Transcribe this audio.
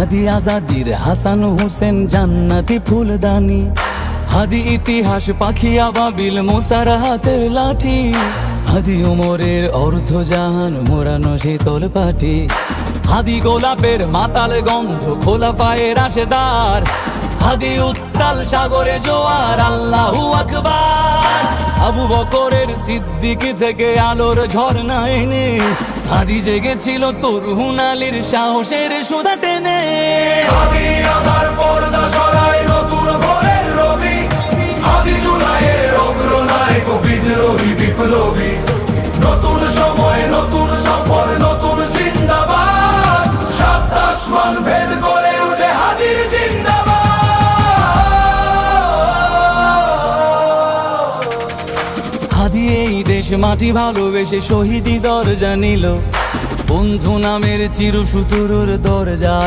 হাদি আজাদির হাসান হোসেন জান্নাতি ফুলদানি, হাদি ইতিহাস পাখি আবাবিল মোসার হাতের লাঠি, হাদি ওমরের অর্ধ জাহান মোরানো শীতল পাটি, হাদি গোলাপের মাতাল গন্ধ খোলা পায়ের রাশেদার, হাদি উত্তাল সাগরে জোয়ার আল্লাহু আকবার। আবু বকরের সিদ্দিক থেকে আলোর ঝর্ণা এনে হাদি জেগেছিল তরুণ আলীর সাহসের সুধা টেনে। হাদি আধার পর্দা সরায় নতুন ভোরের রবি, হাদি জুলাইয়ের অগ্রনায়ক বিদ্রোহী বিপ্লবী, নতুন সময় নতুন সফর নতুন জিন্দাবাদ, সাত আসমান ভেদ করে উঠে হাদির জিন্দাবাদ। হাদি এই দেশ মাটি ভালোবেসে শহীদি দরজা নিল, বন্ধু নামের চিরসুতুরুর দরজায়